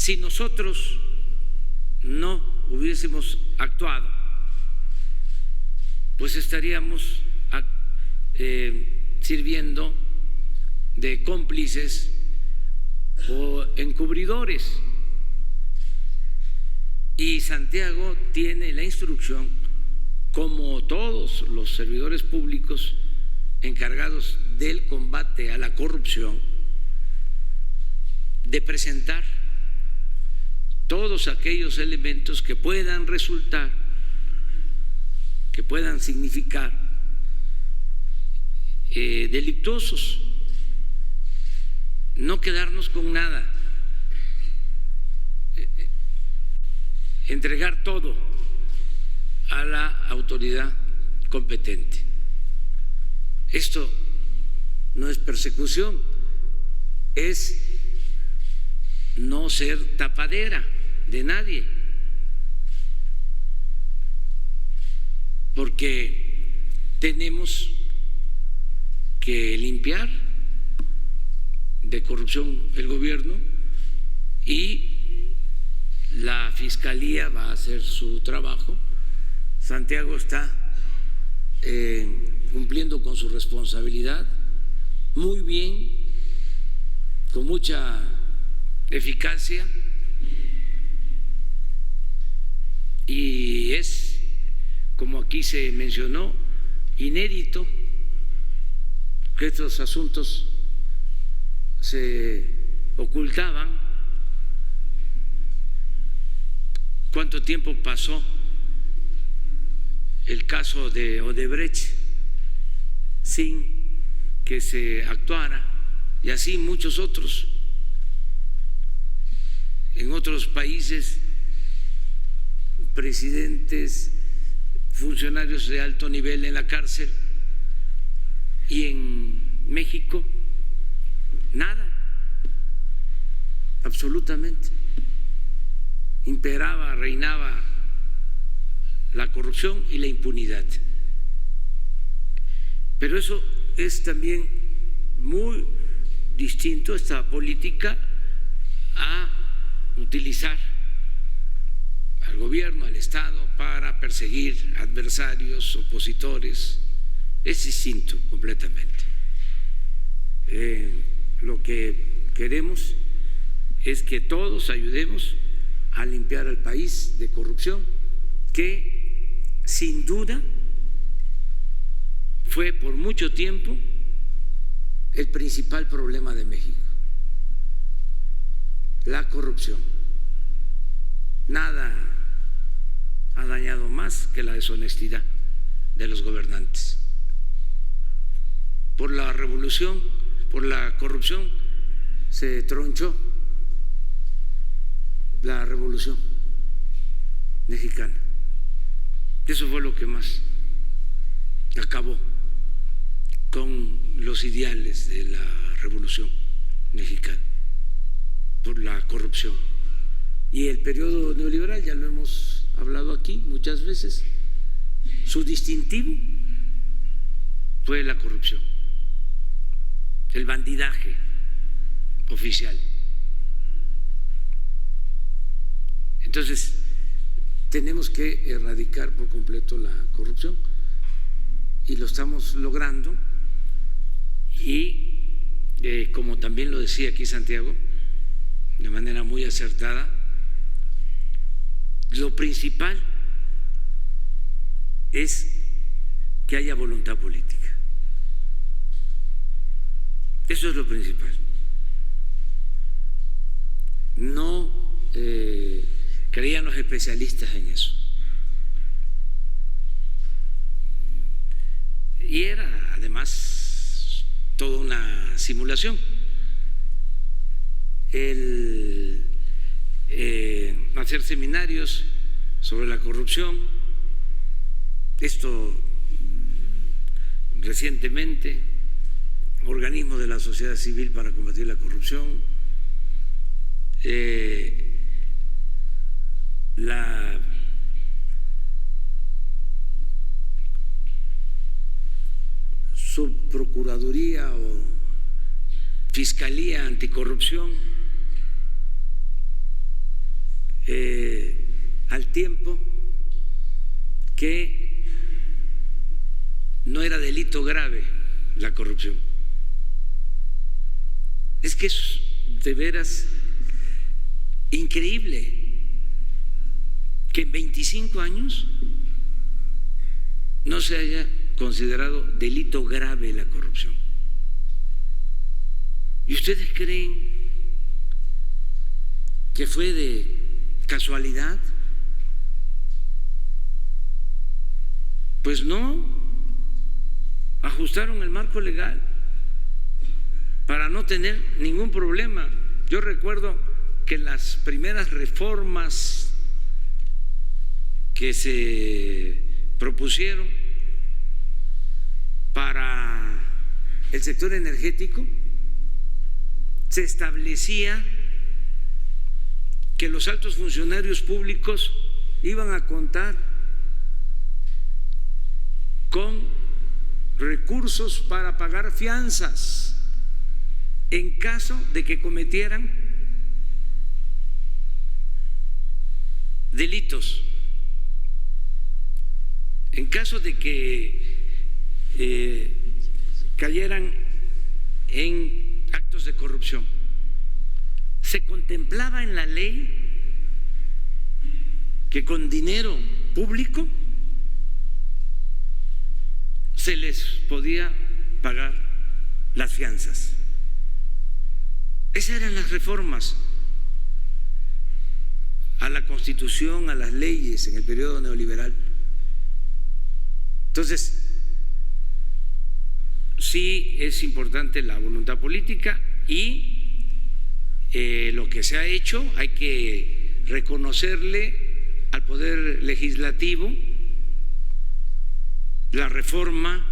Si nosotros no hubiésemos actuado, pues estaríamos sirviendo de cómplices o encubridores. Y Santiago tiene la instrucción, como todos los servidores públicos encargados del combate a la corrupción, de presentar todos aquellos elementos que puedan resultar, que puedan significar delictuosos, no quedarnos con nada, entregar todo a la autoridad competente. Esto no es persecución, es no ser tapadera de nadie, porque tenemos que limpiar de corrupción el gobierno y la Fiscalía va a hacer su trabajo. Santiago está cumpliendo con su responsabilidad muy bien, con mucha eficacia, y es, como aquí se mencionó, inédito que estos asuntos se ocultaban. ¿Cuánto tiempo pasó el caso de Odebrecht sin que se actuara? Y así muchos otros. En otros países, presidentes, funcionarios de alto nivel en la cárcel, y en México nada, absolutamente. Imperaba, reinaba la corrupción y la impunidad. Pero eso es también muy distinto, esta política, a utilizar al gobierno, al Estado, para perseguir adversarios, opositores. Es distinto completamente. Lo que queremos es que todos ayudemos a limpiar al país de corrupción, que sin duda fue por mucho tiempo el principal problema de México, la corrupción. Nada ha dañado más que la deshonestidad de los gobernantes. Por la revolución, por la corrupción, se tronchó la revolución mexicana. Eso fue lo que más acabó con los ideales de la revolución mexicana, por la corrupción. Y el periodo neoliberal, ya lo hemos hablado aquí muchas veces, su distintivo fue la corrupción, el bandidaje oficial. Entonces, tenemos que erradicar por completo la corrupción y lo estamos logrando. Y como también lo decía aquí Santiago, de manera muy acertada, lo principal es que haya voluntad política. Eso es lo principal. No creían los especialistas en eso. Y era además toda una simulación. El hacer seminarios sobre la corrupción, esto recientemente, organismos de la sociedad civil para combatir la corrupción, la subprocuraduría o fiscalía anticorrupción, tiempo que no era delito grave la corrupción. Es que es de veras increíble que en 25 años no se haya considerado delito grave la corrupción. ¿Y ustedes creen que fue de casualidad? Pues no, ajustaron el marco legal para no tener ningún problema. Yo recuerdo que las primeras reformas que se propusieron para el sector energético, se establecía que los altos funcionarios públicos iban a contar con recursos para pagar fianzas en caso de que cometieran delitos, en caso de que cayeran en actos de corrupción. Se contemplaba en la ley que con dinero público se les podía pagar las fianzas. Esas eran las reformas a la Constitución, a las leyes en el periodo neoliberal. Entonces, sí es importante la voluntad política y lo que se ha hecho hay que reconocerle al Poder Legislativo la reforma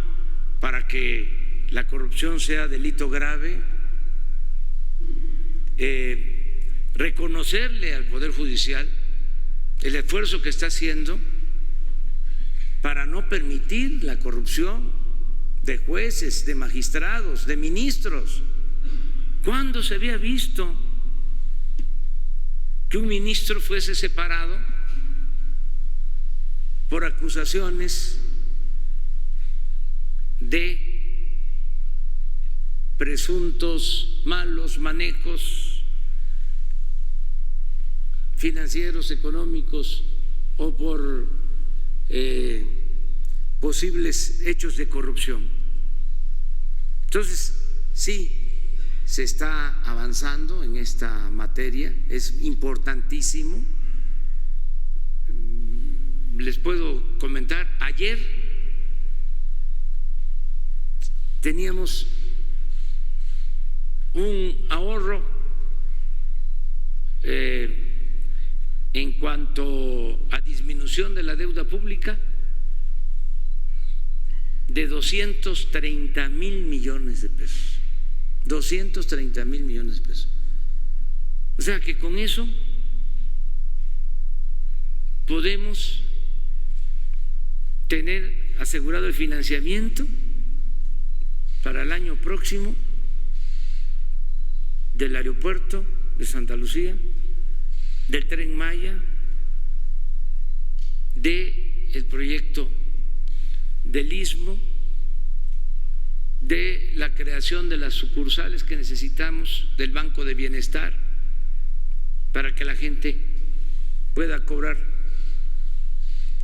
para que la corrupción sea delito grave, reconocerle al Poder Judicial el esfuerzo que está haciendo para no permitir la corrupción de jueces, de magistrados, de ministros. ¿Cuándo se había visto que un ministro fuese separado por acusaciones de presuntos malos manejos financieros, económicos o por posibles hechos de corrupción? Entonces, sí, se está avanzando en esta materia, es importantísimo. Les puedo comentar, ayer teníamos un ahorro en cuanto a disminución de la deuda pública de 230,000 millones de pesos. 230,000 millones de pesos. O sea que con eso podemos tener asegurado el financiamiento para el año próximo del aeropuerto de Santa Lucía, del Tren Maya, del proyecto del Istmo, de la creación de las sucursales que necesitamos, del Banco de Bienestar, para que la gente pueda cobrar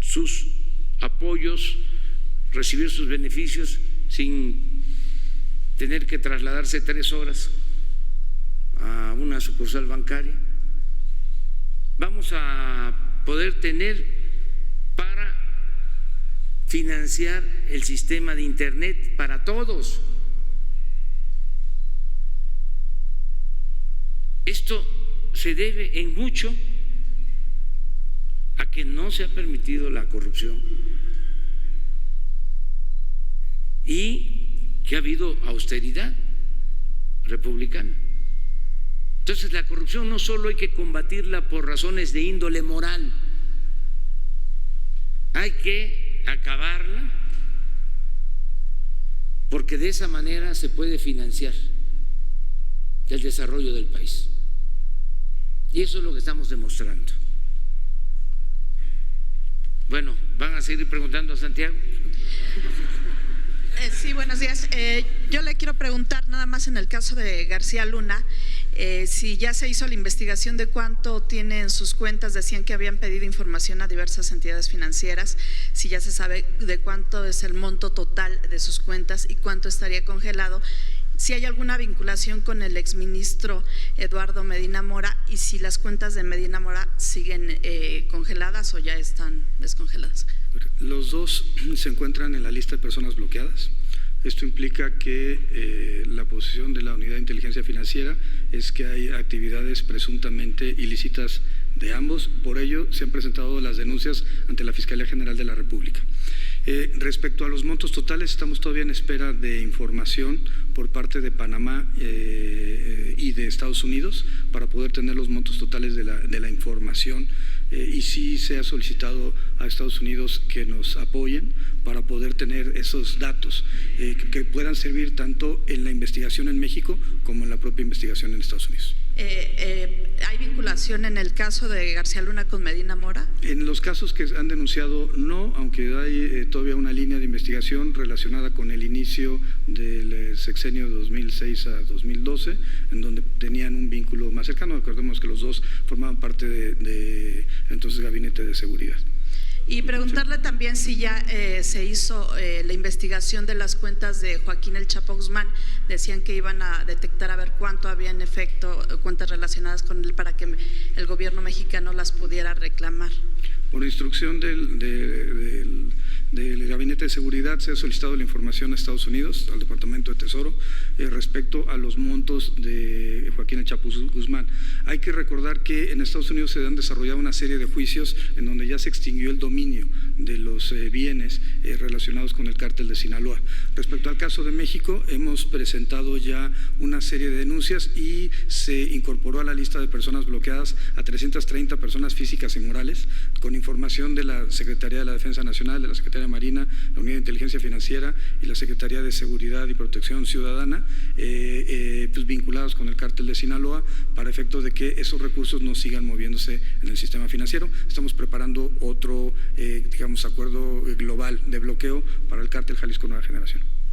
sus apoyos, recibir sus beneficios sin tener que trasladarse 3 horas a una sucursal bancaria. Vamos a poder tener para financiar el sistema de Internet para todos. Esto se debe en mucho a que no se ha permitido la corrupción y que ha habido austeridad republicana. Entonces, la corrupción no solo hay que combatirla por razones de índole moral, hay que acabarla porque de esa manera se puede financiar el desarrollo del país. Y eso es lo que estamos demostrando. Bueno, ¿van a seguir preguntando a Santiago? Sí, buenos días. Yo le quiero preguntar nada más en el caso de García Luna, si ya se hizo la investigación de cuánto tiene en sus cuentas. Decían que habían pedido información a diversas entidades financieras, si ya se sabe de cuánto es el monto total de sus cuentas y cuánto estaría congelado, si hay alguna vinculación con el exministro Eduardo Medina Mora y si las cuentas de Medina Mora siguen congeladas o ya están descongeladas. Los dos se encuentran en la lista de personas bloqueadas. Esto implica que la posición de la Unidad de Inteligencia Financiera es que hay actividades presuntamente ilícitas de ambos. Por ello, se han presentado las denuncias ante la Fiscalía General de la República. Respecto a los montos totales, estamos todavía en espera de información por parte de Panamá y de Estados Unidos para poder tener los montos totales de la información. Y sí se ha solicitado a Estados Unidos que nos apoyen para poder tener esos datos que puedan servir tanto en la investigación en México como en la propia investigación en Estados Unidos. ¿Hay vinculación en el caso de García Luna con Medina Mora? En los casos que han denunciado no, aunque hay todavía una línea de investigación relacionada con el inicio del sexenio 2006 a 2012, en donde tenían un vínculo más cercano. Recordemos que los dos formaban parte de entonces Gabinete de Seguridad. Y preguntarle también si ya se hizo la investigación de las cuentas de Joaquín El Chapo Guzmán. Decían que iban a detectar a ver cuánto había en efecto cuentas relacionadas con él para que el gobierno mexicano las pudiera reclamar. Por instrucción del Gabinete de Seguridad se ha solicitado la información a Estados Unidos, al Departamento de Tesoro, respecto a los montos de Joaquín El Chapo Guzmán. Hay que recordar que en Estados Unidos se han desarrollado una serie de juicios en donde ya se extinguió el dominio de los bienes relacionados con el cártel de Sinaloa. Respecto al caso de México, hemos presentado ya una serie de denuncias y se incorporó a la lista de personas bloqueadas a 330 personas físicas y morales, con información de la Secretaría de la Defensa Nacional, de la Secretaría de Marina, la Unidad de Inteligencia Financiera y la Secretaría de Seguridad y Protección Ciudadana, pues vinculados con el cártel de Sinaloa, para efecto de que esos recursos no sigan moviéndose en el sistema financiero. Estamos preparando otro, acuerdo global de bloqueo para el cártel Jalisco Nueva Generación.